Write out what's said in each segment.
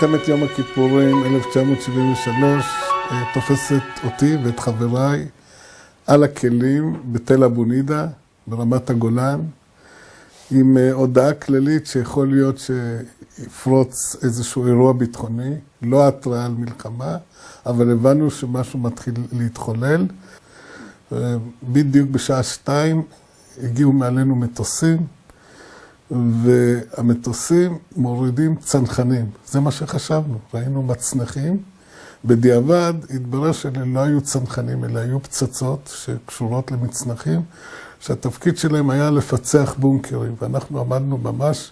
מלחמת יום הכיפורים 1973 תופסת אותי ואת חבריי על הכלים בתל אבו נידה, ברמת הגולן, עם הודעה כללית שיכול להיות שיפרוץ איזשהו אירוע ביטחוני, לא התראה על מלחמה, אבל הבנו שמשהו מתחיל להתחולל. בדיוק בשעה 2 הגיעו מעלינו מטוסים, והמטוסים מורידים צנחנים. זה מה שחשבנו, ראינו מצנחים. בדיעבד התברר שאלה לא היו צנחנים, אלא היו פצצות שקשורות למצנחים, שהתפקיד שלהם היה לפצח בונקרים, ואנחנו עמדנו ממש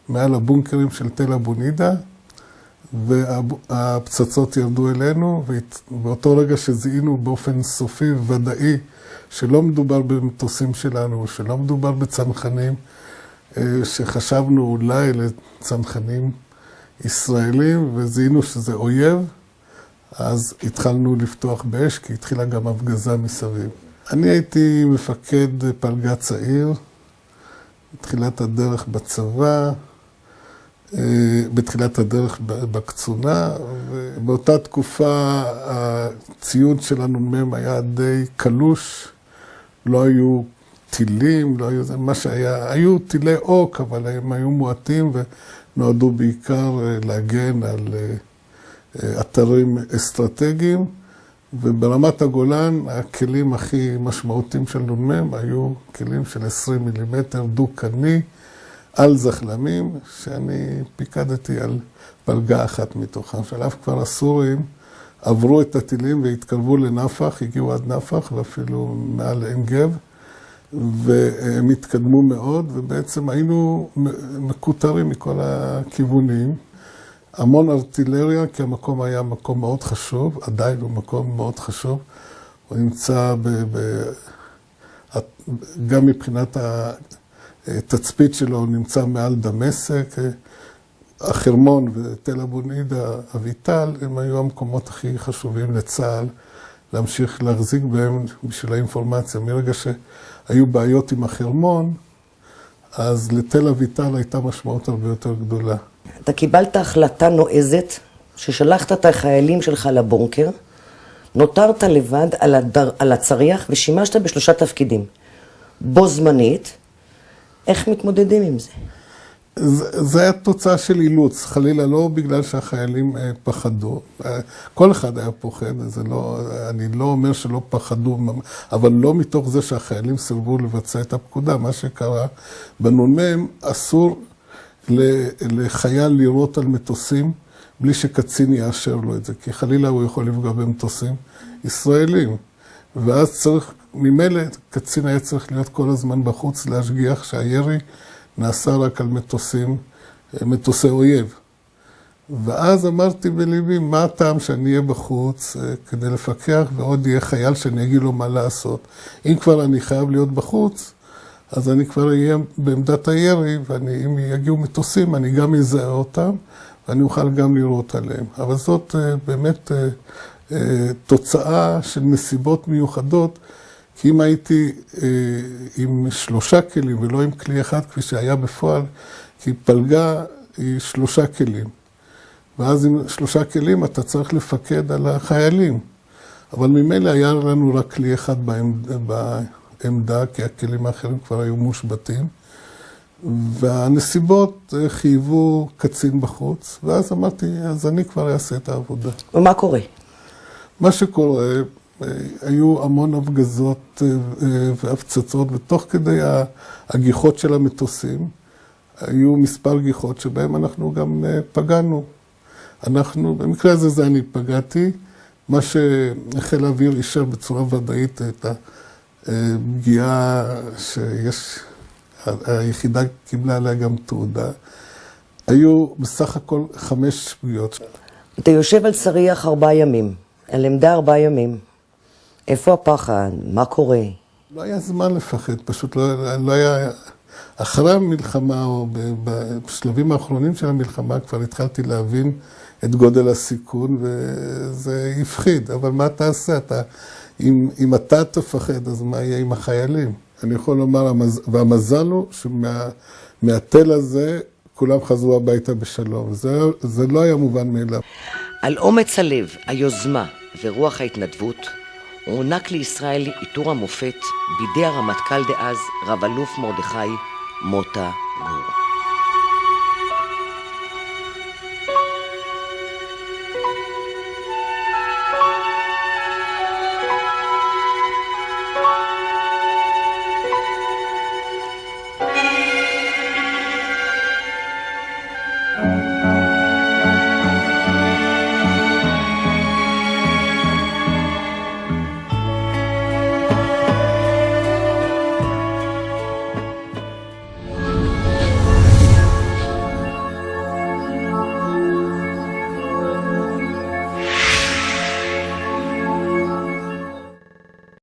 מעל הבונקרים של תל אבו נידה, והפצצות ירדו אלינו, ובאותו רגע שזיהינו באופן סופי וודאי שלא מדובר במטוסים שלנו, שלא מדובר בצנחנים, שחשבנו אולי לצנחנים ישראלים, וזיהינו שזה אויב, אז התחלנו לפתוח באש, כי התחילה גם הפגזה מסביב. אני הייתי מפקד פלגה צעיר, בתחילת הדרך בצבא, בתחילת הדרך בקצונה, ובאותה תקופה הציוד שלנו מהם היה די קלוש, לא היו טילים, לא היו זה, מה שהיה, היו טילי אוק, אבל הם היו מועטים ונועדו בעיקר להגן על אתרים אסטרטגיים, וברמת הגולן הכלים הכי משמעותיים של נ"מ היו כלים של 20 מילימטר דו-קני על זחלמים, שאני פיקדתי על פלגה אחת מתוכם. שלב כבר הסורים עברו את הטילים והתקרבו לנפח, הגיעו עד נפח ואפילו מעל עין גב, והם התקדמו מאוד, ובעצם היינו מקוטרים מכל הכיוונים. המון ארטילריה, כי המקום היה מקום מאוד חשוב, עדיין הוא מקום מאוד חשוב. הוא נמצא גם מבחינת התצפית שלו, הוא נמצא מעל דמשק. החרמון ותל אבו נידה, אביטל, הם היו המקומות הכי חשובים לצה"ל, להמשיך להחזיק בהם בשביל האינפורמציה. מרגע שהיו בעיות עם החרמון, אז לתל אביטל הייתה משמעות הרבה יותר גדולה. אתה קיבלת החלטה נועזת, ששלחת את החיילים שלך לבונקר, נותרת לבד על הצריח ושימשת בשלושה תפקידים. בו זמנית, איך מתמודדים עם זה? זה היה תוצאה של אילוץ, חלילה לא בגלל שהחיילים פחדו. כל אחד היה פוחד, אני לא אומר שלא פחדו, אבל לא מתוך זה שהחיילים סירבו לבצע את הפקודה. מה שקרה בנ"מ, אסור לחייל לירות על מטוסים בלי שקצין יאשר לו את זה, כי חלילה הוא יכול לפגוע במטוסים ישראלים. ואז צריך, ממילא קצין היה צריך להיות כל הזמן בחוץ להשגיח שהירי נעשה רק על מטוסי אויב. ואז אמרתי בליבי, מה הטעם שאני אהיה בחוץ כדי לפקח, ועוד יהיה חייל שאני אגיד לו מה לעשות. אם כבר אני חייב להיות בחוץ, אז אני כבר אהיה בעמדת הירי, ואם יגיעו מטוסים, אני גם אזהה אותם, ואני אוכל גם לראות עליהם. אבל זאת באמת תוצאה של נסיבות מיוחדות, כי אם הייתי עם 3 כלים ולא עם כלי אחד, כפי שהיה בפועל, כי פלגה היא 3 כלים. ואז עם 3 כלים אתה צריך לפקד על החיילים. אבל ממילא היה לנו רק כלי אחד בעמדה, כי הכלים האחרים כבר היו מושבתים. והנסיבות חייבו קצין בחוץ, ואז אמרתי, אז אני כבר אעשה את העבודה. ומה קורה? מה שקורה, היו המון הפגזות והפצצות, ותוך כדי הגיחות של המטוסים, היו מספר גיחות שבהם אנחנו גם פגענו. במקרה הזה זה אני פגעתי, מה שחיל האוויר אישר בצורה ודאית את הפגיעה היחידה קיבלה עליה גם תעודה. היו בסך הכל 5 פגיעות. אתה יושב על צריח 4 ימים, על עמדה 4 ימים. איפה הפחד? מה קורה? לא היה זמן לפחד, פשוט לא היה... אחרי המלחמה, או בשלבים האחרונים של המלחמה, כבר התחלתי להבין את גודל הסיכון, וזה הפחיד. אבל מה תעשה? אם אתה תפחד, אז מה יהיה עם החיילים? אני יכול לומר, והמזל הוא שמהתל הזה כולם חזרו הביתה בשלום. זה לא היה מובן מאליו. על אומץ הלב, היוזמה ורוח ההתנדבות, הוענק לישראל עיטור המופת בידי הרמטכ"ל דאז, רב אלוף מרדכי מוטה גור.